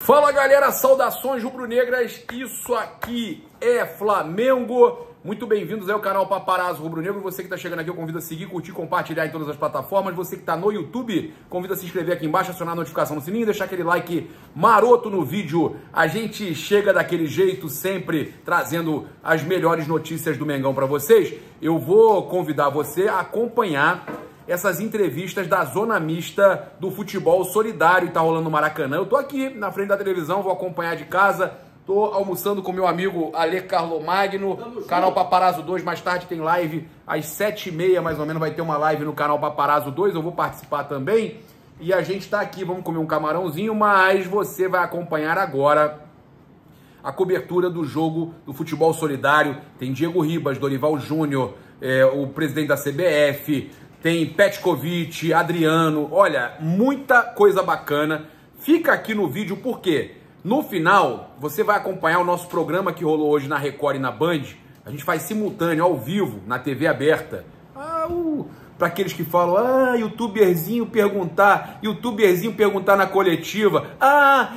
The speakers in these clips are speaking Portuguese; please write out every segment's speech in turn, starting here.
Fala galera, saudações rubro-negras, isso aqui é Flamengo. Muito bem-vindos ao canal Paparazzo Rubro-Negro. Você que está chegando aqui, eu convido a seguir, curtir, compartilhar em todas as plataformas. Você que está no YouTube, convido a se inscrever aqui embaixo, acionar a notificação no sininho, deixar aquele like maroto no vídeo. A gente chega daquele jeito, sempre trazendo as melhores notícias do Mengão para vocês. Eu vou convidar você a acompanhar essas entrevistas da zona mista do futebol solidário que tá rolando no Maracanã. Eu tô aqui na frente da televisão, vou acompanhar de casa. Tô almoçando com meu amigo Ale Carlomagno, canal Paparazzo 2. Mais tarde tem live às 7h30, mais ou menos, vai ter uma live no canal Paparazzo 2. Eu vou participar também. E a gente tá aqui, vamos comer um camarãozinho, mas você vai acompanhar agora a cobertura do jogo do futebol solidário. Tem Diego Ribas, Dorival Júnior, o presidente da CBF, tem Petkovic, Adriano, olha, muita coisa bacana. Fica aqui no vídeo porque no final você vai acompanhar o nosso programa que rolou hoje na Record e na Band. A gente faz simultâneo, ao vivo, na TV aberta. Para aqueles que falam, youtuberzinho perguntar na coletiva.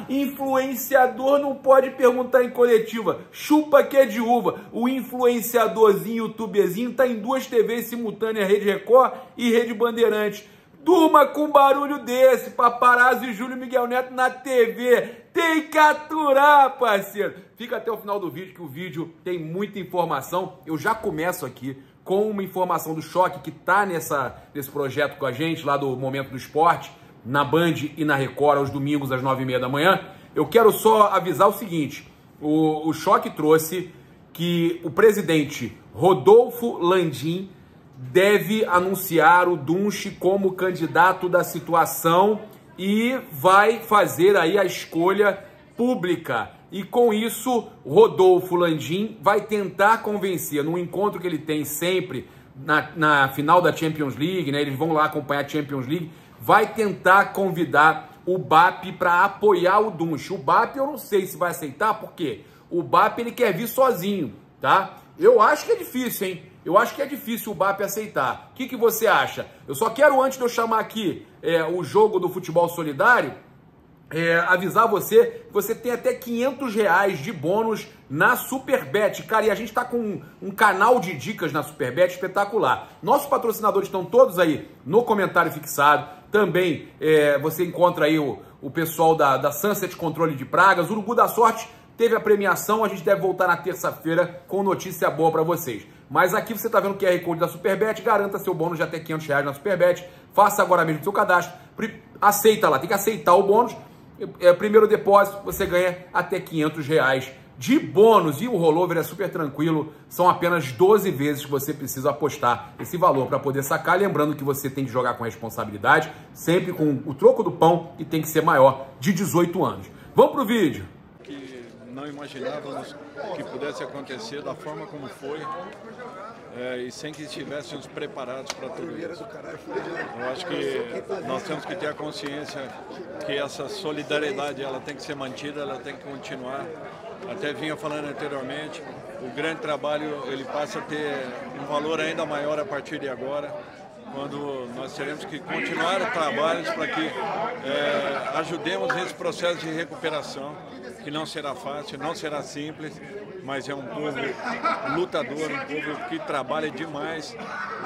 Influenciador não pode perguntar em coletiva. Chupa que é de uva. O influenciadorzinho, youtuberzinho, tá em duas TVs simultâneas, Rede Record e Rede Bandeirantes. Durma com um barulho desse, Paparazzo e Júlio Miguel Neto na TV. Tem que aturar, parceiro. Fica até o final do vídeo, que o vídeo tem muita informação. Eu já começo aqui com uma informação do Choque, que tá nesse projeto com a gente, lá do Momento do Esporte, na Band e na Record, aos domingos, às 9h30 da manhã. Eu quero só avisar o seguinte, o Choque trouxe que o presidente Rodolfo Landim deve anunciar o Dunche como candidato da situação e vai fazer aí a escolha pública. E com isso, Rodolfo Landim vai tentar convencer, num encontro que ele tem sempre na final da Champions League, né? Eles vão lá acompanhar a Champions League, vai tentar convidar o BAP para apoiar o Dunche. O BAP eu não sei se vai aceitar, porque o BAP ele quer vir sozinho, tá? Eu acho que é difícil, hein? Eu acho que é difícil o BAP aceitar. O que você acha? Eu só quero, antes de eu chamar aqui o jogo do futebol solidário, avisar você que você tem até R$500 de bônus na Superbet. Cara, e a gente tá com um canal de dicas na Superbet espetacular. Nossos patrocinadores estão todos aí no comentário fixado. Também você encontra aí o pessoal da Sunset Controle de Pragas. O Urubu da Sorte teve a premiação, a gente deve voltar na terça-feira com notícia boa para vocês. Mas aqui você tá vendo o QR Code da Superbet, garanta seu bônus de até R$500 na Superbet. Faça agora mesmo o seu cadastro, aceita lá, tem que aceitar o bônus. Primeiro depósito, você ganha até R$500 de bônus. E o rollover é super tranquilo, são apenas 12 vezes que você precisa apostar esse valor para poder sacar. Lembrando que você tem que jogar com responsabilidade, sempre com o troco do pão, e tem que ser maior de 18 anos. Vamos pro vídeo. Que não imaginávamos que pudesse acontecer da forma como foi, e sem que estivéssemos preparados para tudo isso. Eu acho que nós temos que ter a consciência que essa solidariedade ela tem que ser mantida, ela tem que continuar. Até vinha falando anteriormente, o grande trabalho ele passa a ter um valor ainda maior a partir de agora, quando nós teremos que continuar trabalhos para que ajudemos nesse processo de recuperação, que não será fácil, não será simples, mas é um povo lutador, um povo que trabalha demais,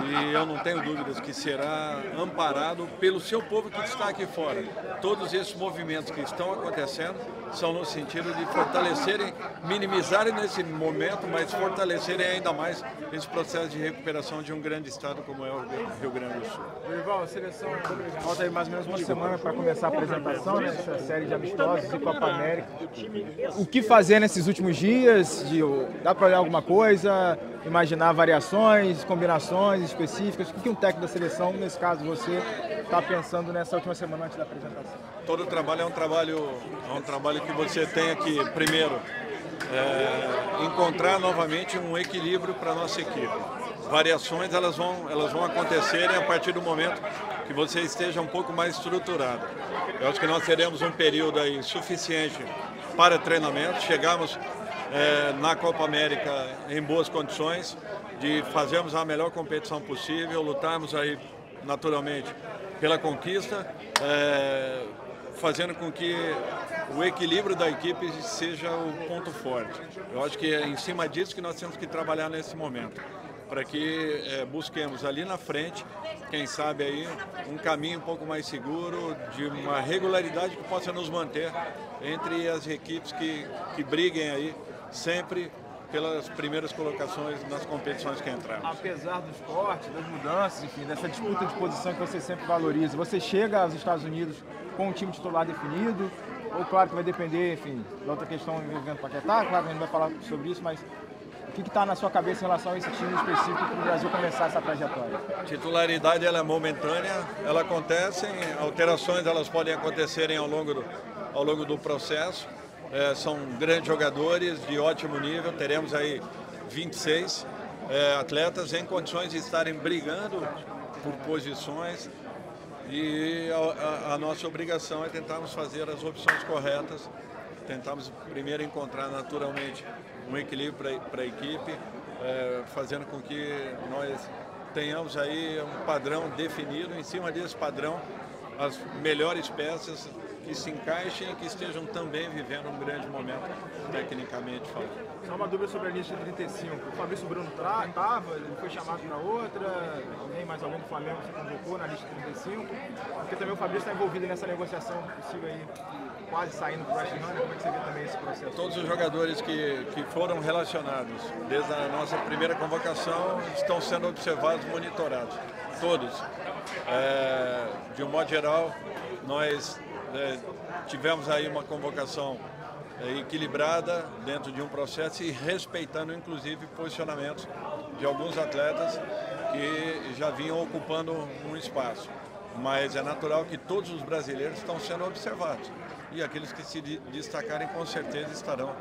e eu não tenho dúvidas que será amparado pelo seu povo que está aqui fora. Todos esses movimentos que estão acontecendo são no sentido de fortalecerem, minimizarem nesse momento, mas fortalecerem ainda mais esse processo de recuperação de um grande estado como é o Rio Grande do Sul. Dorival, a seleção falta aí mais ou menos uma semana para começar a apresentação, né, dessa série de amistosos e Copa América. O que fazer nesses últimos dias? Dá para olhar alguma coisa, imaginar variações, combinações específicas? O que um técnico da seleção, nesse caso você, está pensando nessa última semana antes da apresentação? Todo trabalho é um trabalho que você tem que, primeiro, encontrar novamente um equilíbrio para a nossa equipe. Variações elas vão acontecerem a partir do momento que você esteja um pouco mais estruturado. Eu acho que nós teremos um período aí suficiente para treinamento, chegamos na Copa América em boas condições de fazermos a melhor competição possível, lutarmos aí naturalmente pela conquista, fazendo com que o equilíbrio da equipe seja o ponto forte. Eu acho que é em cima disso que nós temos que trabalhar nesse momento, para que busquemos ali na frente, quem sabe aí, um caminho um pouco mais seguro, de uma regularidade que possa nos manter entre as equipes que briguem aí sempre pelas primeiras colocações nas competições que entramos. Apesar dos cortes, das mudanças, enfim, dessa disputa de posição que você sempre valoriza, você chega aos Estados Unidos com um time titular definido, ou claro que vai depender, enfim, da outra questão envolvendo Paquetá, claro que a gente vai falar sobre isso, mas o que está na sua cabeça em relação a esse time específico para o Brasil começar essa trajetória? A titularidade ela é momentânea, ela acontece, alterações elas podem acontecerem ao longo do processo. São grandes jogadores de ótimo nível, teremos aí 26 atletas em condições de estarem brigando por posições e a nossa obrigação é tentarmos fazer as opções corretas, tentarmos primeiro encontrar naturalmente um equilíbrio para a equipe, fazendo com que nós tenhamos aí um padrão definido, em cima desse padrão as melhores peças que se encaixem e que estejam também vivendo um grande momento, tecnicamente falando. Só uma dúvida sobre a lista de 35. O Fabrício Bruno estava, ele foi chamado para outra, mais alguém do Flamengo se convocou na lista de 35, porque também o Fabrício está envolvido nessa negociação possível aí, quase saindo para o West Ham. Como é que você vê também esse processo? Todos os jogadores que foram relacionados desde a nossa primeira convocação estão sendo observados, monitorados. Todos. De um modo geral, nós tivemos aí uma convocação equilibrada dentro de um processo e respeitando inclusive posicionamentos de alguns atletas que já vinham ocupando um espaço. Mas é natural que todos os brasileiros estão sendo observados e aqueles que se destacarem com certeza estarão,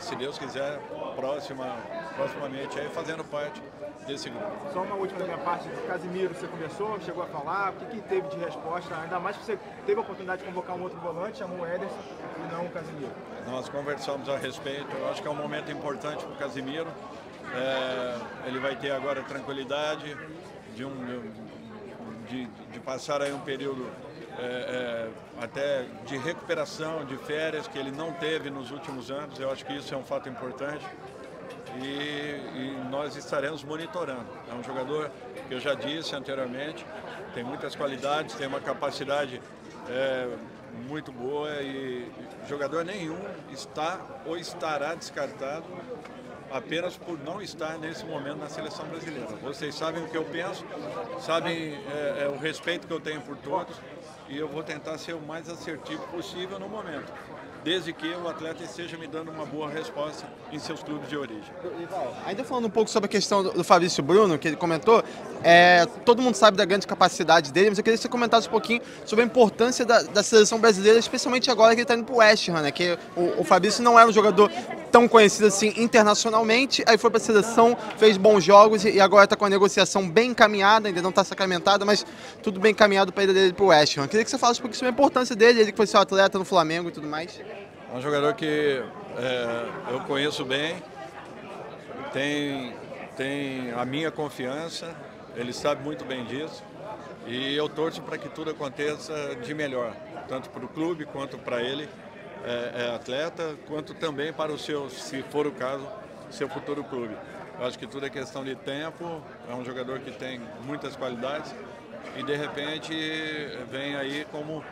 se Deus quiser, proximamente aí fazendo parte desse grupo. Só uma última da minha parte, Casimiro, você conversou, chegou a falar, o que teve de resposta? Ainda mais que você teve a oportunidade de convocar um outro volante, chamou o Ederson e não o Casimiro. Nós conversamos a respeito, eu acho que é um momento importante para o Casimiro. Ele vai ter agora tranquilidade de passar aí um período até de recuperação, de férias, que ele não teve nos últimos anos. Eu acho que isso é um fato importante. E nós estaremos monitorando. É um jogador que eu já disse anteriormente, tem muitas qualidades, tem uma capacidade muito boa e jogador nenhum está ou estará descartado apenas por não estar nesse momento na seleção brasileira. Vocês sabem o que eu penso, sabem o respeito que eu tenho por todos e eu vou tentar ser o mais assertivo possível no momento, desde que o atleta esteja me dando uma boa resposta em seus clubes de origem. Ainda falando um pouco sobre a questão do Fabrício Bruno, que ele comentou, todo mundo sabe da grande capacidade dele, mas eu queria que você comentasse um pouquinho sobre a importância da seleção brasileira, especialmente agora que ele está indo para o West Ham, né? Que o Fabrício não era um jogador tão conhecido assim internacionalmente, aí foi para a seleção, fez bons jogos e agora está com a negociação bem encaminhada, ainda não está sacramentada, mas tudo bem encaminhado para a ida dele para o West Ham. Eu queria que você falasse um pouquinho sobre a importância dele, ele que foi seu atleta no Flamengo e tudo mais. É um jogador que eu conheço bem, tem a minha confiança, ele sabe muito bem disso e eu torço para que tudo aconteça de melhor, tanto para o clube quanto para ele, atleta, quanto também para o seu, se for o caso, seu futuro clube. Eu acho que tudo é questão de tempo, é um jogador que tem muitas qualidades e de repente vem aí como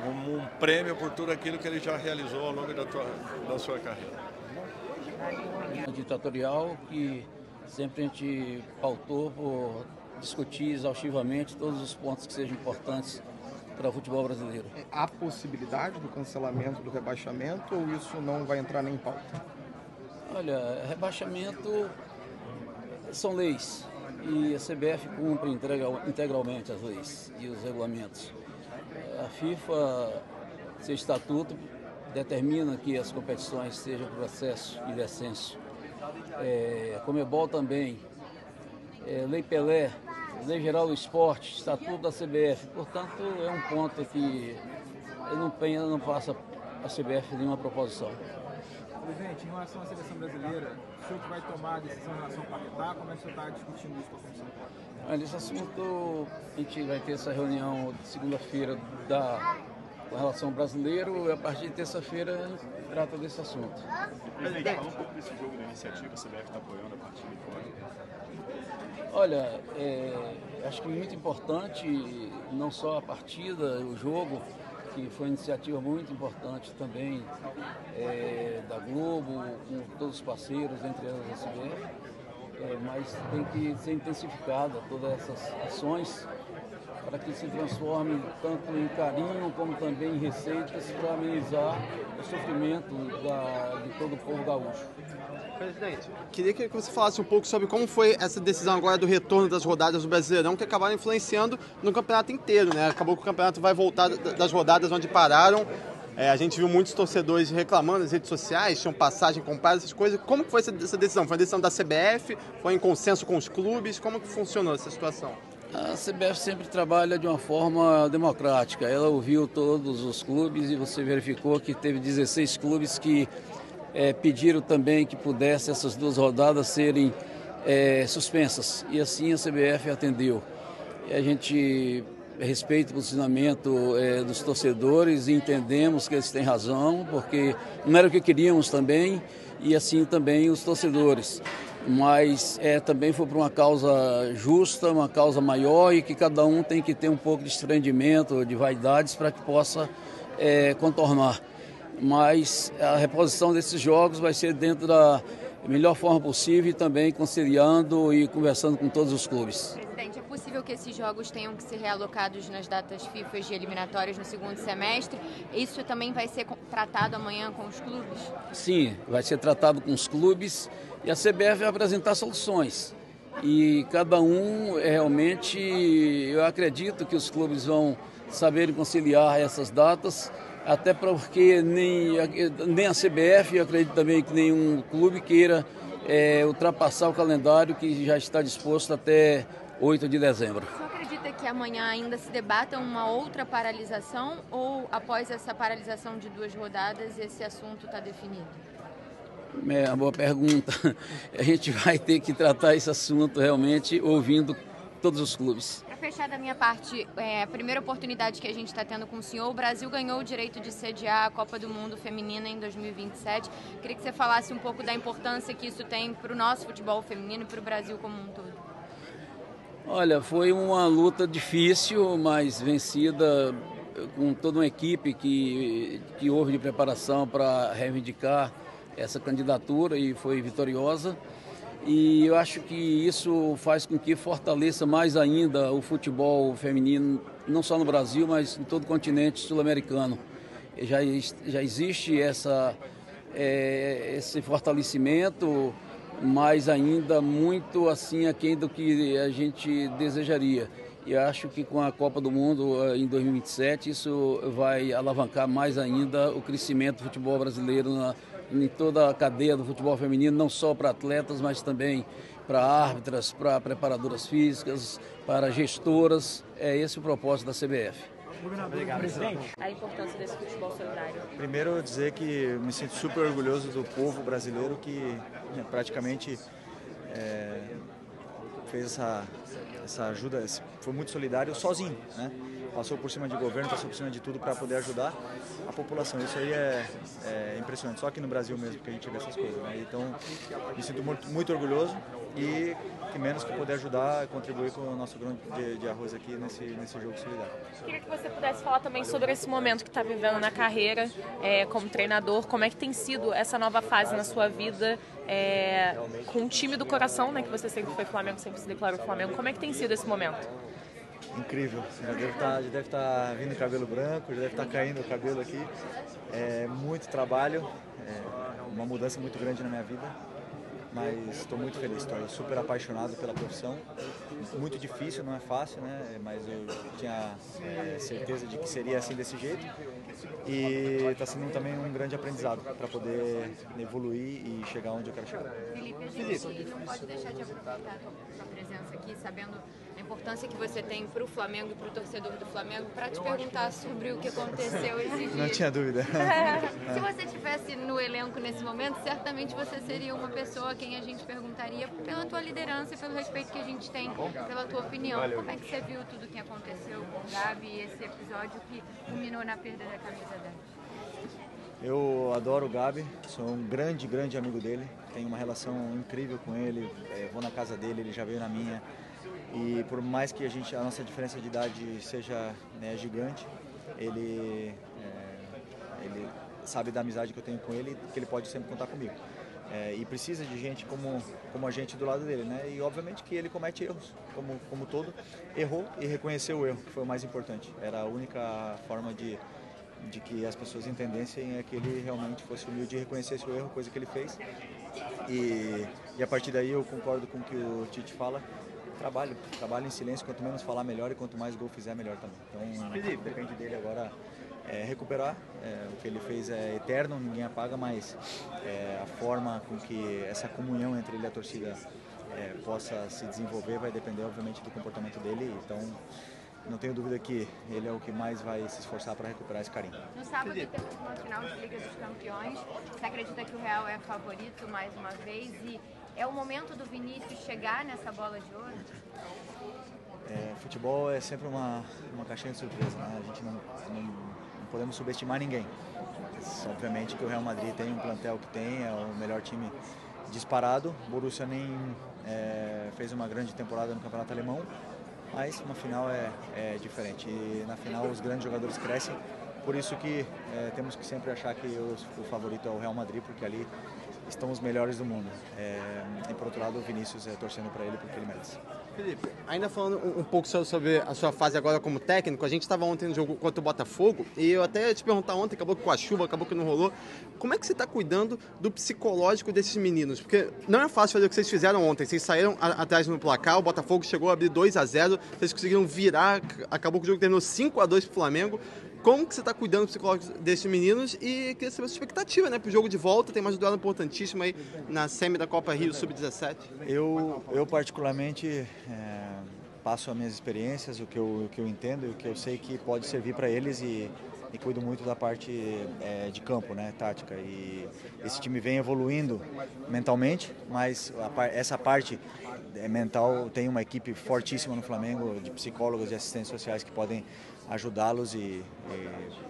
um prêmio por tudo aquilo que ele já realizou ao longo da sua carreira. Ditatorial que sempre a gente pautou por discutir exaustivamente todos os pontos que sejam importantes para o futebol brasileiro. Há possibilidade do cancelamento do rebaixamento ou isso não vai entrar nem em pauta? Olha, rebaixamento são leis e a CBF cumpre integralmente as leis e os regulamentos. A FIFA, seu estatuto, determina que as competições sejam por acesso e descenso. A Comebol também, Lei Pelé, Lei Geral do Esporte, Estatuto da CBF. Portanto, é um ponto que não passa a CBF nenhuma proposição. Presidente, em relação à seleção brasileira, o senhor que vai tomar a decisão em relação ao Paquetá, como é que o senhor está discutindo isso com a comissão? Olha, esse assunto, a gente vai ter essa reunião de segunda-feira da com relação ao brasileiro, a partir de terça-feira trata desse assunto. Presidente, fala um pouco desse jogo da iniciativa, a CBF está apoiando a partida de fora. Olha, acho que é muito importante, não só a partida, o jogo, que foi uma iniciativa muito importante também da Globo, com todos os parceiros, entre elas a CBF, mas tem que ser intensificada todas essas ações para que se transforme tanto em carinho como também em receitas para amenizar o sofrimento de todo o povo gaúcho. Presidente, queria que você falasse um pouco sobre como foi essa decisão agora do retorno das rodadas do Brasileirão, que acabaram influenciando no campeonato inteiro, né? Acabou que o campeonato vai voltar das rodadas onde pararam. A gente viu muitos torcedores reclamando nas redes sociais, tinham passagem comprada, essas coisas. Como que foi essa decisão? Foi uma decisão da CBF? Foi em consenso com os clubes? Como que funcionou essa situação? A CBF sempre trabalha de uma forma democrática. Ela ouviu todos os clubes e você verificou que teve 16 clubes que pediram também que pudesse essas 2 rodadas serem suspensas. E assim a CBF atendeu. E a gente respeita o posicionamento dos torcedores e entendemos que eles têm razão, porque não era o que queríamos também, e assim também os torcedores. Mas também foi por uma causa justa, uma causa maior e que cada um tem que ter um pouco de desprendimento, de vaidades para que possa contornar. Mas a reposição desses jogos vai ser dentro da melhor forma possível e também conciliando e conversando com todos os clubes. Presidente, é possível que esses jogos tenham que ser realocados nas datas FIFA de eliminatórias no segundo semestre? Isso também vai ser tratado amanhã com os clubes? Sim, vai ser tratado com os clubes e a CBF vai apresentar soluções. E cada um realmente, eu acredito que os clubes vão saber conciliar essas datas, até porque nem a CBF, eu acredito também que nenhum clube queira ultrapassar o calendário que já está disposto até 8 de dezembro. Você acredita que amanhã ainda se debata uma outra paralisação ou após essa paralisação de 2 rodadas esse assunto está definido? É uma boa pergunta. A gente vai ter que tratar esse assunto realmente ouvindo todos os clubes. Para fechar da minha parte, a primeira oportunidade que a gente está tendo com o senhor, o Brasil ganhou o direito de sediar a Copa do Mundo Feminina em 2027. Queria que você falasse um pouco da importância que isso tem para o nosso futebol feminino e para o Brasil como um todo. Olha, foi uma luta difícil, mas vencida com toda uma equipe que houve de preparação para reivindicar essa candidatura e foi vitoriosa. E eu acho que isso faz com que fortaleça mais ainda o futebol feminino, não só no Brasil, mas em todo o continente sul-americano. Já existe esse fortalecimento, mas ainda muito assim aquém do que a gente desejaria. E acho que com a Copa do Mundo em 2027 isso vai alavancar mais ainda o crescimento do futebol brasileiro em toda a cadeia do futebol feminino, não só para atletas, mas também para árbitras, para preparadoras físicas, para gestoras. É esse o propósito da CBF. Obrigado, presidente. A importância desse futebol solidário. Primeiro, dizer que me sinto super orgulhoso do povo brasileiro que praticamente fez essa ajuda, foi muito solidário sozinho, né? Passou por cima de governo, passou por cima de tudo para poder ajudar a população. Isso aí é impressionante, só aqui no Brasil mesmo que a gente vê essas coisas, né? Então, me sinto muito orgulhoso e que menos que poder ajudar e contribuir com o nosso grão de arroz aqui nesse jogo solidário. Queria que você pudesse falar também sobre esse momento que está vivendo na carreira como treinador. Como é que tem sido essa nova fase na sua vida com o time do coração, né? Que você sempre foi Flamengo, sempre se declarou Flamengo. Como é que tem sido esse momento? Incrível, já deve estar vindo cabelo branco, já deve estar caindo o cabelo aqui. Muito trabalho, uma mudança muito grande na minha vida, mas estou muito feliz, estou super apaixonado pela profissão. Muito difícil, não é fácil, né? Mas eu tinha certeza de que seria assim desse jeito. E está sendo também um grande aprendizado para poder evoluir e chegar onde eu quero chegar. Felipe, a gente não pode deixar de aproveitar a sua presença aqui, sabendo a importância que você tem para o Flamengo e para o torcedor do Flamengo, para te perguntar sobre o que aconteceu esses dias. Não tinha dúvida. Se você estivesse no elenco nesse momento, certamente você seria uma pessoa quem a gente perguntaria pela tua liderança e pelo respeito que a gente tem pela tua opinião. Como é que você viu tudo que aconteceu com o Gabi e esse episódio que culminou na perda da camisa 10? Eu adoro o Gabi, sou um grande amigo dele, tenho uma relação incrível com ele, vou na casa dele, ele já veio na minha. E por mais que a nossa diferença de idade seja, né, gigante, ele sabe da amizade que eu tenho com ele, que ele pode sempre contar comigo. E precisa de gente como a gente do lado dele, né? E obviamente que ele comete erros, como todo, errou e reconheceu o erro, que foi o mais importante. Era a única forma de que as pessoas entendessem é que ele realmente fosse humilde e reconhecesse o erro, coisa que ele fez. E a partir daí eu concordo com o que o Tite fala. Trabalho em silêncio, quanto menos falar melhor e quanto mais gol fizer melhor também. Então depende dele agora recuperar, o que ele fez é eterno, ninguém apaga, mas a forma com que essa comunhão entre ele e a torcida possa se desenvolver vai depender obviamente do comportamento dele, então não tenho dúvida que ele é o que mais vai se esforçar para recuperar esse carinho. No sábado teve uma final de Liga dos Campeões, você acredita que o Real é favorito mais uma vez e é o momento do Vinícius chegar nessa bola de ouro? Futebol é sempre uma caixinha de surpresa, né? A gente não podemos subestimar ninguém. Mas, obviamente que o Real Madrid tem um plantel que tem, é o melhor time disparado. O Borussia nem fez uma grande temporada no Campeonato Alemão, mas uma final é diferente. E na final os grandes jogadores crescem, por isso que temos que sempre achar que o favorito é o Real Madrid, porque ali estão os melhores do mundo. E por outro lado o Vinícius torcendo para ele porque ele merece. Felipe, ainda falando um pouco sobre a sua fase agora como técnico, a gente estava ontem no jogo contra o Botafogo e eu até ia te perguntar ontem, acabou com a chuva, acabou que não rolou, como é que você está cuidando do psicológico desses meninos? Porque não é fácil fazer o que vocês fizeram ontem, vocês saíram atrás no placar, o Botafogo chegou a abrir 2-0, vocês conseguiram virar, acabou que o jogo terminou 5-2 para o Flamengo. Como que você está cuidando do psicológico desses meninos e queria saber a sua expectativa, né, para o jogo de volta, tem mais um duelo importantíssimo aí na semi da Copa Rio Sub-17. Eu particularmente passo as minhas experiências, o que eu entendo e o que eu sei que pode servir para eles e cuido muito da parte de campo, né, tática. E esse time vem evoluindo mentalmente, mas essa parte mental tem uma equipe fortíssima no Flamengo de psicólogos e assistentes sociais que podem ajudá-los e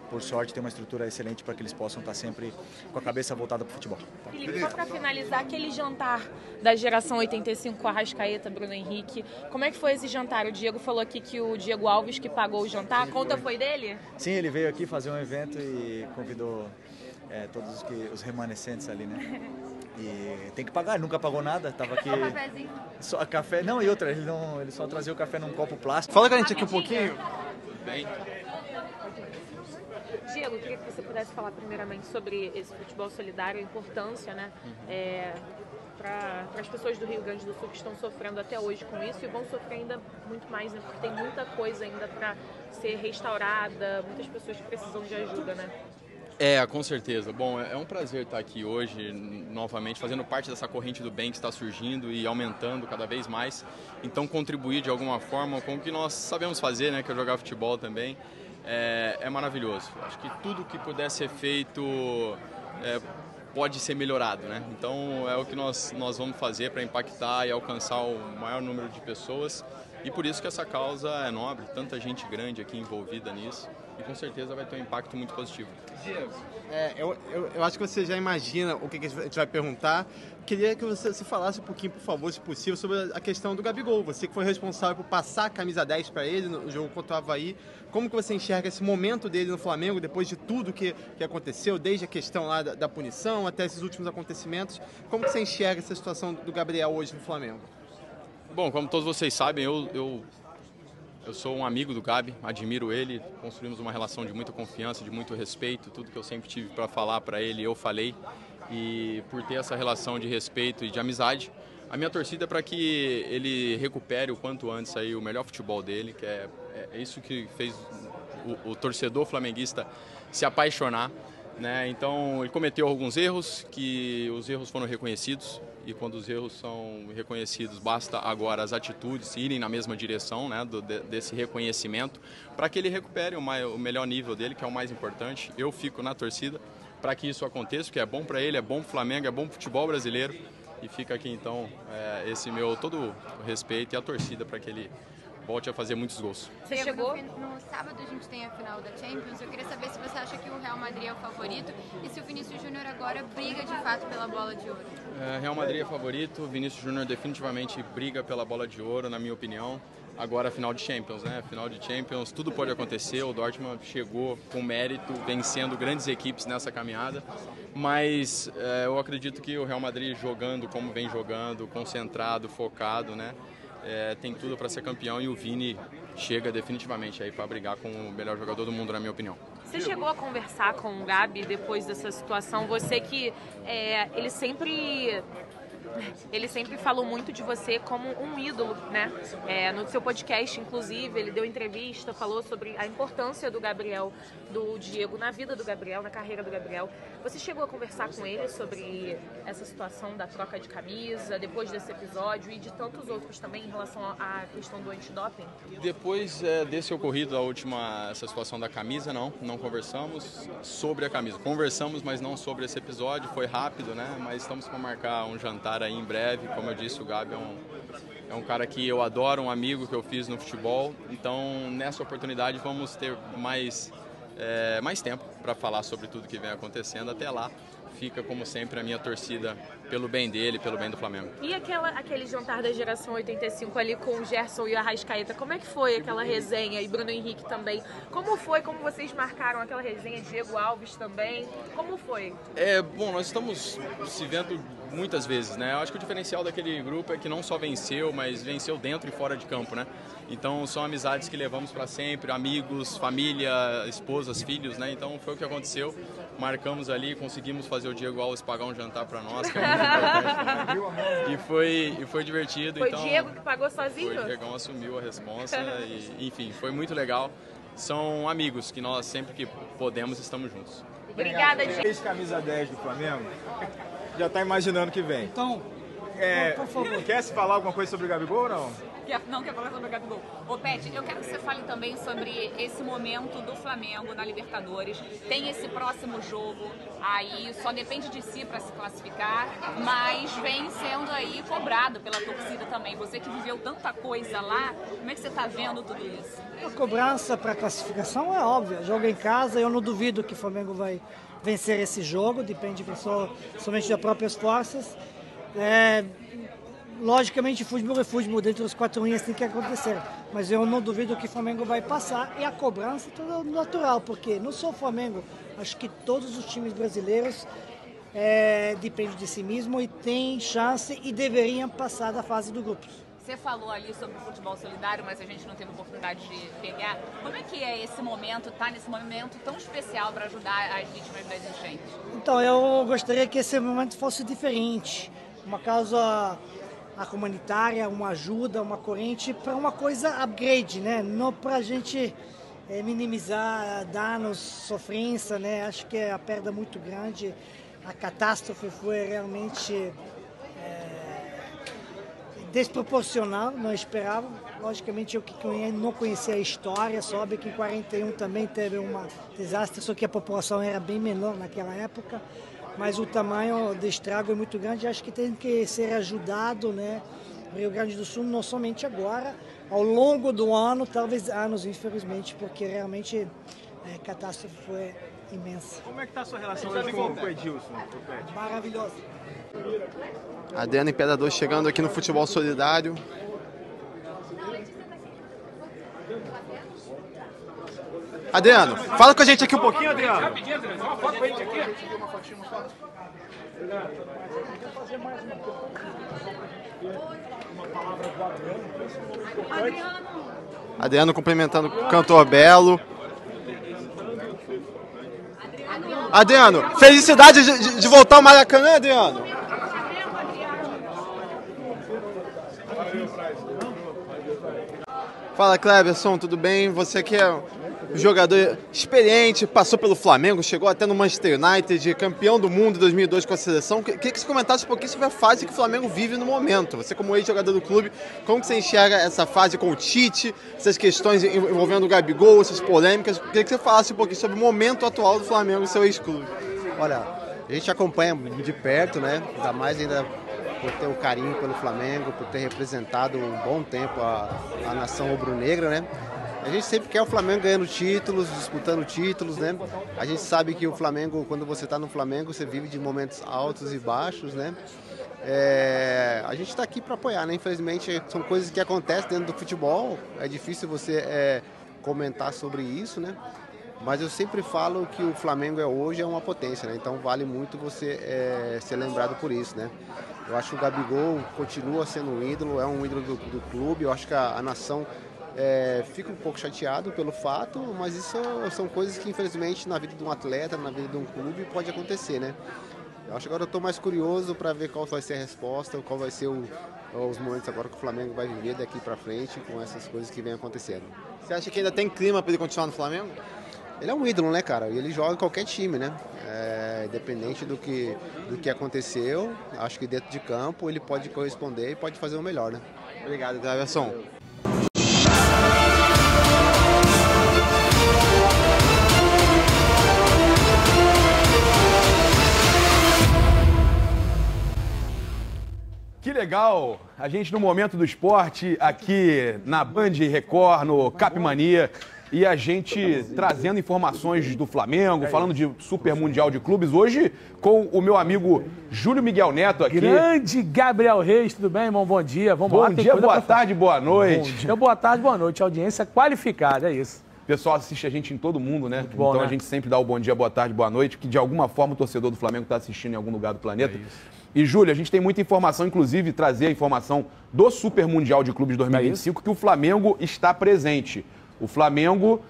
por sorte tem uma estrutura excelente para que eles possam estar sempre com a cabeça voltada para o futebol. Felipe, só para finalizar, aquele jantar da geração 85 com a Arrascaeta, Bruno Henrique, como é que foi esse jantar? O Diego falou aqui que o Diego Alves que pagou o jantar, a conta foi dele? Sim, ele veio aqui fazer um evento e convidou todos os remanescentes ali, né? E tem que pagar, ele nunca pagou nada, tava aqui... Só cafezinho? Só café, não, e outra, ele só trazia o café num copo plástico. Fala com a gente aqui um pouquinho. Bem. Diego, eu queria que você pudesse falar primeiramente sobre esse futebol solidário, a importância, né, para as pessoas do Rio Grande do Sul que estão sofrendo até hoje com isso e vão sofrer ainda muito mais, né, porque tem muita coisa ainda para ser restaurada, muitas pessoas que precisam de ajuda, né? Com certeza. Bom, é um prazer estar aqui hoje, novamente, fazendo parte dessa corrente do bem que está surgindo e aumentando cada vez mais. Então, contribuir de alguma forma com o que nós sabemos fazer, né, que é jogar futebol também, é maravilhoso. Acho que tudo que puder ser feito pode ser melhorado, né? Então, é o que nós vamos fazer para impactar e alcançar o maior número de pessoas. E por isso que essa causa é nobre, tanta gente grande aqui envolvida nisso. E com certeza vai ter um impacto muito positivo. Diego, eu acho que você já imagina o que a gente vai perguntar. Queria que você falasse um pouquinho, por favor, se possível, sobre a questão do Gabigol. Você que foi responsável por passar a camisa 10 para ele no jogo contra o Avaí. Como que você enxerga esse momento dele no Flamengo, depois de tudo que aconteceu, desde a questão lá da punição até esses últimos acontecimentos? Como que você enxerga essa situação do Gabriel hoje no Flamengo? Bom, como todos vocês sabem, eu sou um amigo do Gabi, admiro ele, construímos uma relação de muita confiança, de muito respeito, tudo que eu sempre tive para falar para ele, eu falei, e por ter essa relação de respeito e de amizade, a minha torcida é para que ele recupere o quanto antes aí o melhor futebol dele, que é isso que fez o torcedor flamenguista se apaixonar, né? Então ele cometeu alguns erros, que os erros foram reconhecidos, e quando os erros são reconhecidos, basta agora as atitudes irem na mesma direção, né, desse reconhecimento, para que ele recupere o melhor nível dele, que é o mais importante. Eu fico na torcida para que isso aconteça, porque é bom para ele, é bom para o Flamengo, é bom para o futebol brasileiro, E fica aqui então esse meu todo o respeito e a torcida para que ele volte a fazer muitos gols. Você chegou? No sábado a gente tem a final da Champions. Eu queria saber se você acha que o Real Madrid é o favorito e se o Vinícius Júnior agora briga de fato pela bola de ouro. Real Madrid é favorito, Vinícius Júnior definitivamente briga pela bola de ouro, na minha opinião. Agora a final de Champions, né? Final de Champions, tudo pode acontecer. O Dortmund chegou com mérito, vencendo grandes equipes nessa caminhada. Mas eu acredito que o Real Madrid jogando como vem jogando, concentrado, focado, né? Tem tudo para ser campeão e o Vini chega definitivamente aí para brigar com o melhor jogador do mundo, na minha opinião. Você chegou a conversar com o Gabi depois dessa situação? Você que ele sempre falou muito de você como um ídolo, né? No seu podcast, inclusive, ele deu entrevista, falou sobre a importância do Gabriel, do Diego, na vida do Gabriel, na carreira do Gabriel. Você chegou a conversar com ele sobre essa situação da troca de camisa, depois desse episódio e de tantos outros também em relação à questão do antidoping? Depois desse ocorrido, essa situação da camisa, não conversamos sobre a camisa. Conversamos, mas não sobre esse episódio, foi rápido, né? Mas estamos para marcar um jantar aí em breve. Como eu disse, o Gabi é um cara que eu adoro, um amigo que eu fiz no futebol. Então, nessa oportunidade, vamos ter mais tempo para falar sobre tudo que vem acontecendo. Até lá, fica, como sempre, a minha torcida pelo bem dele, pelo bem do Flamengo. E aquele jantar da geração 85 ali com o Gerson e o Arrascaeta, como é que foi aquela resenha? E Bruno Henrique também. Como foi? Como vocês marcaram aquela resenha? Diego Alves também. Como foi? Bom, nós estamos se vendo muitas vezes, né? Eu acho que o diferencial daquele grupo é que não só venceu, mas venceu dentro e fora de campo, né? Então são amizades que levamos para sempre, amigos, família, esposas, filhos, né? Então foi o que aconteceu. Marcamos ali, conseguimos fazer o Diego Alves pagar um jantar para nós, que é muito importante, né? E foi divertido. Foi então, Diego que pagou sozinho? Foi, o Diegão assumiu a responsa e, enfim, foi muito legal. São amigos que nós, sempre que podemos, estamos juntos. Obrigada, Diego. Ex-camisa 10 do Flamengo, já está imaginando o que vem. Então, por favor. Quer se falar alguma coisa sobre o Gabigol ou não? Não quer falar sobre o Gabigol. Ô, Pet, eu quero que você fale também sobre esse momento do Flamengo na Libertadores. Tem esse próximo jogo aí, só depende de si para se classificar, mas vem sendo aí cobrado pela torcida também. Você que viveu tanta coisa lá, como é que você está vendo tudo isso? A cobrança para a classificação é óbvia. Jogo em casa, eu não duvido que o Flamengo vai vencer esse jogo, depende somente das próprias forças. Logicamente, futebol é futebol, dentro dos quatro linhas tem que acontecer, mas eu não duvido que o Flamengo vai passar, e a cobrança é toda natural, porque não só o Flamengo, acho que todos os times brasileiros dependem de si mesmo e têm chance e deveriam passar da fase do grupos. Você falou ali sobre o futebol solidário, mas a gente não teve oportunidade de pegar. Como é que é esse momento, tá nesse momento tão especial para ajudar as vítimas das enchentes? Então, eu gostaria que esse momento fosse diferente, uma causa humanitária, uma ajuda, uma corrente para uma coisa upgrade, né? Não para a gente minimizar danos, sofrência, né? Acho que é a perda muito grande, a catástrofe foi realmente desproporcional, não esperava. Logicamente, eu que não conhecia a história, soube que em 41 também teve um desastre, só que a população era bem menor naquela época. Mas o tamanho do estrago é muito grande, acho que tem que ser ajudado, né? O Rio Grande do Sul, não somente agora, ao longo do ano, talvez anos, infelizmente, porque realmente a catástrofe foi imensa. Como é que está a sua relação hoje com o Edilson? Maravilhosa. Adriano Imperador chegando aqui no Futebol Solidário. Adriano, fala com a gente aqui um pouquinho, Adriano. Rapidinho, Adriano, uma foto com a gente aqui. Uma fotinha, uma foto. Uma palavra do Adriano. Adriano cumprimentando o cantor Belo. Adriano, felicidade de voltar ao Maracanã, Adriano. Fala, Cleberson, tudo bem? Você que é um jogador experiente, passou pelo Flamengo, chegou até no Manchester United, campeão do mundo em 2002 com a seleção. Queria que você comentasse um pouquinho sobre a fase que o Flamengo vive no momento. Você como ex-jogador do clube, como que você enxerga essa fase com o Tite, essas questões envolvendo o Gabigol, essas polêmicas? Queria que você falasse um pouquinho sobre o momento atual do Flamengo e seu ex-clube. Olha, a gente acompanha de perto, né? Ainda mais por ter o carinho pelo Flamengo, por ter representado um bom tempo a nação rubro-negra, né? A gente sempre quer o Flamengo ganhando títulos, disputando títulos, né? A gente sabe que o Flamengo, quando você está no Flamengo, você vive de momentos altos e baixos, né? A gente está aqui para apoiar, né? Infelizmente, são coisas que acontecem dentro do futebol, é difícil você comentar sobre isso, né? Mas eu sempre falo que o Flamengo hoje é uma potência, né? Então vale muito você ser lembrado por isso, né? Eu acho que o Gabigol continua sendo um ídolo, é um ídolo do clube. Eu acho que a nação fica um pouco chateado pelo fato, mas isso são coisas que infelizmente na vida de um atleta, na vida de um clube pode acontecer, né? Eu acho que agora eu estou mais curioso para ver qual vai ser a resposta, qual vai ser os momentos agora que o Flamengo vai viver daqui para frente com essas coisas que vem acontecendo. Você acha que ainda tem clima para ele continuar no Flamengo? Ele é um ídolo, né, cara? E ele joga em qualquer time, né? Independente do que aconteceu, acho que dentro de campo ele pode corresponder e pode fazer o melhor, né? Obrigado, Cleverson. Que legal! A gente no Momento do Esporte, aqui na Band Record, no Capmania, e a gente trazendo informações do Flamengo, falando de Super Mundial de Clubes, hoje com o meu amigo Júlio Miguel Neto aqui. Grande Gabriel Reis, tudo bem, irmão? Bom dia, vamos lá. Bom dia, boa tarde, boa noite. Bom dia, boa tarde, boa noite. Audiência qualificada, é isso. O pessoal assiste a gente em todo mundo, né? Muito bom, então né? a gente sempre dá o bom dia, boa tarde, boa noite, que de alguma forma o torcedor do Flamengo está assistindo em algum lugar do planeta. E, Júlio, a gente tem muita informação, inclusive trazer a informação do Super Mundial de Clubes 2025, que o Flamengo está presente. O Flamengo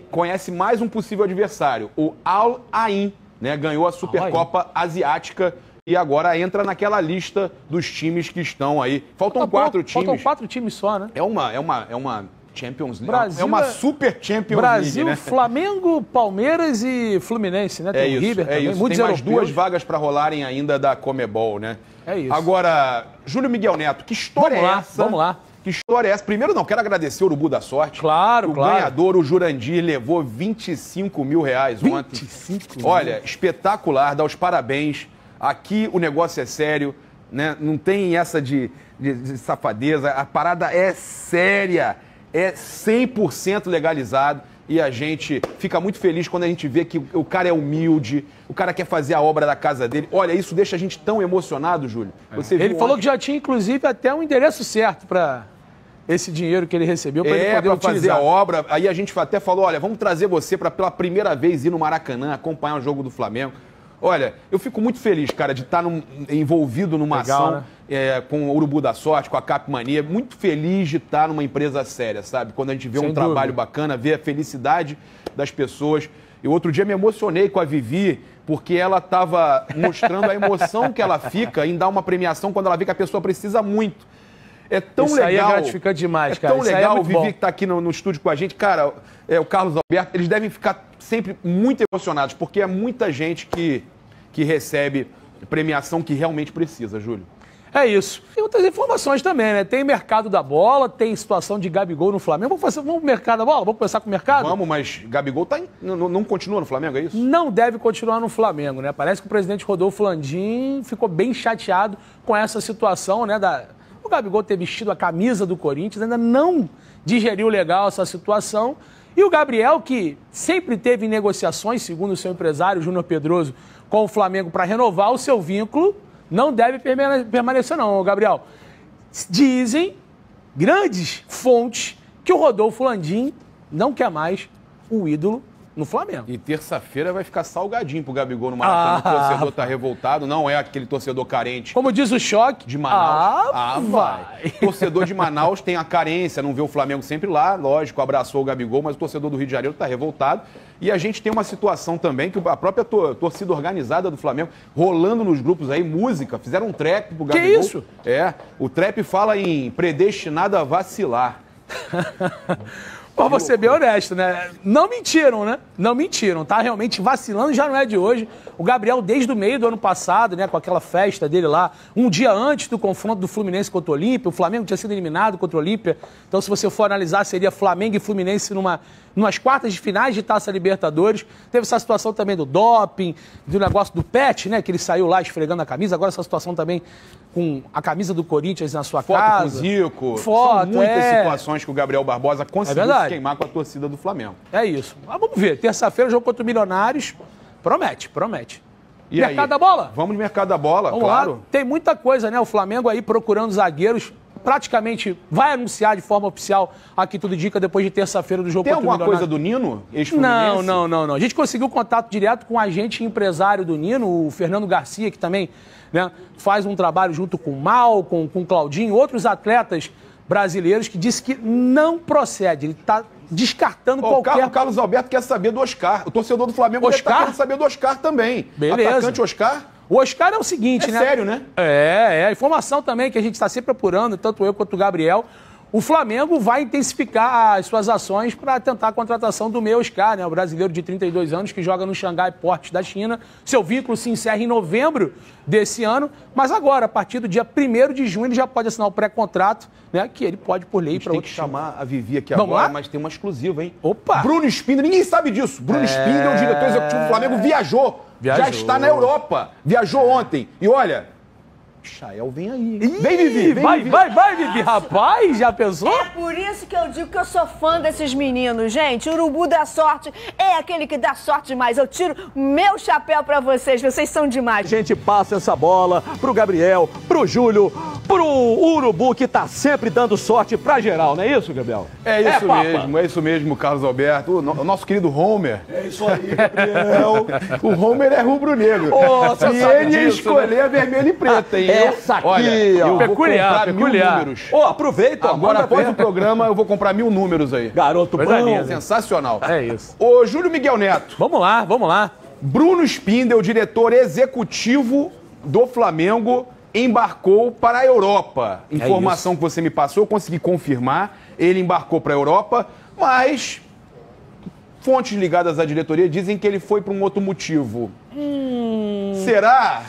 conhece mais um possível adversário, o Al Ain, né? Ganhou a Supercopa Asiática e agora entra naquela lista dos times que estão aí. Faltam 4 times. Faltam 4 times só, né? É uma Champions League. Brasil, é uma Super Champions Brasil, League, né? Flamengo, Palmeiras e Fluminense, né? Tem o River também, isso. Muitos Tem mais europeus. 2 vagas para rolarem ainda da Comebol, né? É isso. Agora, Júlio Miguel Neto, que história é essa? Vamos lá. Que história é essa? Primeiro, não, quero agradecer o Urubu da Sorte. Claro, o ganhador, o Jurandir, levou R$25 mil ontem. 25 mil? Olha, espetacular, dá os parabéns. Aqui o negócio é sério, né? Não tem essa de safadeza. A parada é séria, é 100% legalizado. E a gente fica muito feliz quando a gente vê que o cara é humilde, o cara quer fazer a obra da casa dele. Olha, isso deixa a gente tão emocionado, Júlio. Ele falou que já tinha, inclusive, até um endereço certo para esse dinheiro que ele recebeu para ele poder utilizar. Fazer a obra. Aí a gente até falou, olha, vamos trazer você para pela primeira vez ir no Maracanã, acompanhar o jogo do Flamengo. Olha, eu fico muito feliz, cara, de estar envolvido numa ação, né? Com o Urubu da Sorte, com a Capmania. Muito feliz de estar numa empresa séria, sabe? Quando a gente vê um trabalho bacana, vê a felicidade das pessoas. E outro dia me emocionei com a Vivi, porque ela estava mostrando a emoção que ela fica em dar uma premiação quando ela vê que a pessoa precisa muito. É tão isso legal. Isso aí é gratificante demais, cara. É tão legal o Vivi bom. que está aqui no estúdio com a gente. Cara, o Carlos Alberto, eles devem ficar sempre muito emocionados, porque é muita gente que recebe premiação que realmente precisa, Júlio. É isso. Tem outras informações também, né? Tem mercado da bola, tem situação de Gabigol no Flamengo. Vamos pro mercado da bola? Vamos começar com o mercado? Vamos, mas Gabigol não continua no Flamengo, é isso? Não deve continuar no Flamengo, né? Parece que o presidente Rodolfo Landim ficou bem chateado com essa situação, né? O Gabigol ter vestido a camisa do Corinthians, ainda não digeriu legal essa situação. E o Gabriel, que sempre teve negociações, segundo o seu empresário, Júnior Pedroso, com o Flamengo para renovar o seu vínculo, não deve permanecer não, Gabriel. Dizem grandes fontes que o Rodolfo Landim não quer mais o ídolo no Flamengo. E terça-feira vai ficar salgadinho pro Gabigol no Maracanã. O torcedor tá revoltado, não é aquele torcedor carente. Como diz o Choque. De Manaus. Vai. Torcedor de Manaus tem a carência, não vê o Flamengo sempre lá, lógico, abraçou o Gabigol, mas o torcedor do Rio de Janeiro tá revoltado. E a gente tem uma situação também que a própria torcida organizada do Flamengo, rolando nos grupos aí, música, fizeram um trap pro Gabigol. Que isso? O trap fala em predestinado a vacilar. Mas vou ser bem honesto, né? Não mentiram, né? Não mentiram, tá realmente vacilando, já não é de hoje. O Gabriel, desde o meio do ano passado, né, com aquela festa dele lá, um dia antes do confronto do Fluminense contra o Olímpia, o Flamengo tinha sido eliminado contra o Olímpia. Então, se você for analisar, seria Flamengo e Fluminense numa nas quartas de finais de Taça Libertadores. Teve essa situação também do doping, do negócio do Pet, né? Que ele saiu lá esfregando a camisa. Agora essa situação também com a camisa do Corinthians na sua Foto casa. com o Zico. Foto, São muitas situações que o Gabriel Barbosa conseguiu se queimar com a torcida do Flamengo. É isso. Mas vamos ver. Terça-feira, jogo contra o Milionários. Promete, promete. E mercado aí? da bola? Vamos no mercado da bola, Vamos claro. lá. Tem muita coisa, né? O Flamengo aí procurando zagueiros. Praticamente vai anunciar de forma oficial aqui Tudo Indica depois de terça-feira do jogo Tem contra o alguma Milionário. coisa do Nino? Não. A gente conseguiu contato direto com o agente empresário do Nino, o Fernando Garcia, que também, né, faz um trabalho junto com o Mal, com o Claudinho, outros atletas brasileiros, que disse que não procede. Ele está descartando qualquer... O Carlos Alberto quer saber do Oscar. O torcedor do Flamengo está querendo saber do Oscar também. Beleza. Atacante Oscar? O Oscar é o seguinte, né? Sério, né? A informação também que a gente está sempre apurando, tanto eu quanto o Gabriel. O Flamengo vai intensificar as suas ações para tentar a contratação do meu Oscar, né? O brasileiro de 32 anos que joga no Xangai Portes da China. Seu vínculo se encerra em novembro desse ano, mas agora, a partir do dia 1º de junho, ele já pode assinar o pré-contrato, né? Que ele pode, por lei, para outro time. Tem que chamar a Vivi aqui Vamos agora, lá? mas tem uma exclusiva, hein? Opa! Bruno Spindel, ninguém sabe disso. Bruno Spindel, o diretor executivo do Flamengo, viajou. Já está na Europa. Viajou ontem. E olha... Michael vem aí. Vem, Vivi. Vai, Vivi. Rapaz, já pensou? É por isso que eu digo que eu sou fã desses meninos, gente. O urubu da sorte é aquele que dá sorte demais. Eu tiro meu chapéu pra vocês. Vocês são demais. A gente passa essa bola pro Gabriel, pro Júlio, pro urubu que tá sempre dando sorte pra geral, não é isso, Gabriel? É isso mesmo, Carlos Alberto. O nosso querido Homer. É isso aí, Gabriel. O Homer é rubro-negro. E ele ia escolher a vermelha e preta, hein? Essa aqui, olha, ó. Eu vou comprar 1000 números. Aproveita. Agora, após o programa, eu vou comprar 1000 números aí. Garoto bom. Sensacional. É isso. Ô, Júlio Miguel Neto. Vamos lá. Bruno Spindel, diretor executivo do Flamengo, embarcou para a Europa. Informação que você me passou, eu consegui confirmar. Ele embarcou para a Europa, mas fontes ligadas à diretoria dizem que ele foi por um outro motivo. Será?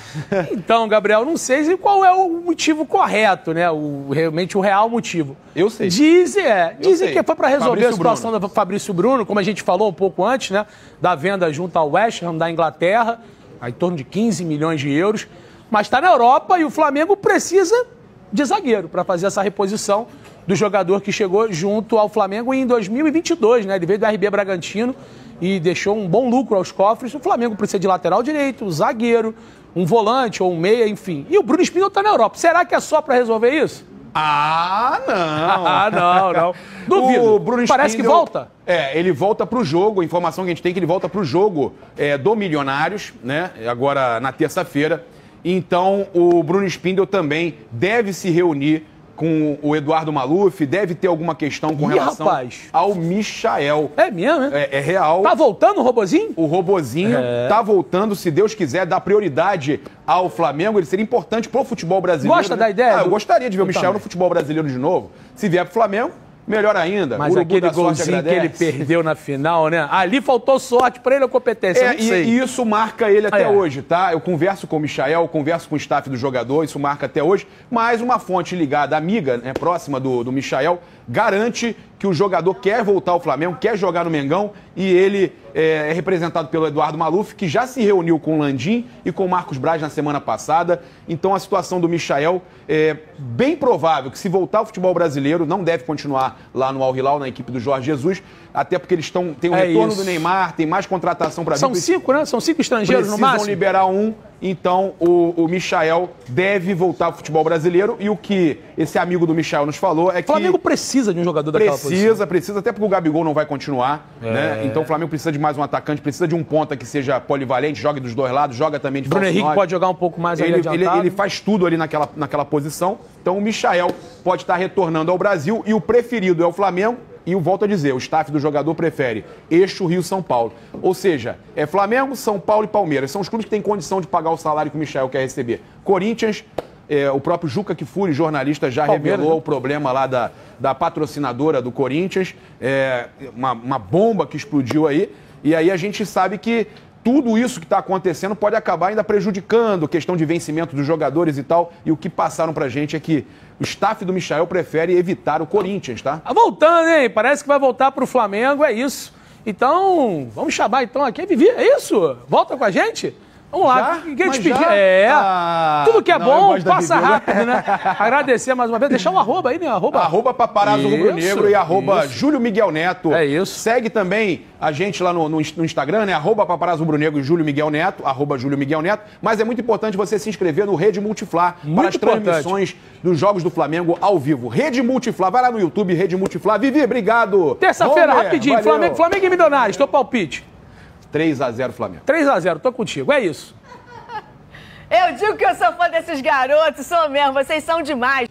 Então, Gabriel, não sei qual é o motivo correto, né? Realmente o real motivo. Eu sei. Dizem que foi para resolver Fabrício a situação do Fabrício Bruno, como a gente falou um pouco antes, né? Da venda junto ao West Ham da Inglaterra, em torno de 15 milhões de euros. Mas está na Europa e o Flamengo precisa de zagueiro para fazer essa reposição do jogador que chegou junto ao Flamengo em 2022, né? Ele veio do RB Bragantino e deixou um bom lucro aos cofres. O Flamengo precisa de lateral direito, um zagueiro, um volante ou um meia, enfim. E o Bruno Spindel está na Europa. Será que é só para resolver isso? Não. Duvido. O Bruno Parece que volta. Ele volta pro jogo. A informação que a gente tem é que ele volta pro jogo do Milionários, né? Agora na terça-feira. Então o Bruno Spindel também deve se reunir com o Eduardo Maluf, deve ter alguma questão com relação ao Michael. É mesmo, né? É real. Tá voltando o robozinho? O robozinho tá voltando, se Deus quiser, dar prioridade ao Flamengo. Ele seria importante pro futebol brasileiro. Gosta da ideia? Eu gostaria de ver o Michael no futebol brasileiro de novo. Se vier pro Flamengo, melhor ainda. Mas aquele golzinho que ele perdeu na final, né? Ali faltou sorte pra ele ou competência, não sei. E isso marca ele até hoje, tá? Eu converso com o Michael, converso com o staff do jogador, isso marca até hoje. Mas uma fonte ligada, amiga, né, próxima do Michael, garante que o jogador quer voltar ao Flamengo, quer jogar no Mengão, e ele é representado pelo Eduardo Maluf, que já se reuniu com o Landim e com o Marcos Braz na semana passada. Então a situação do Michael é bem provável que, se voltar ao futebol brasileiro, não deve continuar lá no Al Hilal, na equipe do Jorge Jesus, até porque eles têm o retorno do Neymar, tem mais contratação para vir. São 5, né? São 5 estrangeiros no máximo. Precisam liberar um, então o Michael deve voltar ao futebol brasileiro, e o que esse amigo do Michael nos falou é que... O Flamengo precisa de um jogador daquela posição. Precisa, até porque o Gabigol não vai continuar, né? Então o Flamengo precisa de mais um atacante, precisa de um ponta que seja polivalente, jogue dos dois lados, joga também de Bruno Henrique pode jogar um pouco mais ali adiantado. Ele faz tudo ali naquela posição. Então o Michael pode estar retornando ao Brasil, e o preferido é o Flamengo. E eu volto a dizer, o staff do jogador prefere eixo Rio-São Paulo. Ou seja, é Flamengo, São Paulo e Palmeiras. São os clubes que têm condição de pagar o salário que o Michael quer receber. Corinthians, o próprio Juca Kfouri, jornalista, já revelou o problema lá da patrocinadora do Corinthians. Uma bomba que explodiu aí. E aí a gente sabe que tudo isso que está acontecendo pode acabar ainda prejudicando, questão de vencimento dos jogadores e tal. E o que passaram pra gente é que o staff do Michael prefere evitar o Corinthians, tá? Tá voltando, hein? Parece que vai voltar pro Flamengo, é isso. Então, vamos chamar então aqui a Vivi, é isso? Volta com a gente? Vamos lá, quem despedir? Tudo que é bom, passa rápido, né? Agradecer mais uma vez, deixar um arroba aí, né? Arroba Paparazzo Rubro-Negro e arroba Júlio Miguel Neto. É isso. Segue também a gente lá no Instagram, né? Arroba Paparazzo Rubro-Negro e Júlio Miguel Neto, arroba Júlio Miguel Neto. Mas é muito importante você se inscrever no Rede Multiflá para as transmissões dos jogos do Flamengo ao vivo. Rede Multiflá, vai lá no YouTube, Rede Multiflá. Vivi, obrigado. Terça-feira, rapidinho, Flamengo e Milionários, teu palpite. 3-0 Flamengo. 3-0, tô contigo, é isso. Eu digo que eu sou fã desses garotos, sou mesmo, vocês são demais.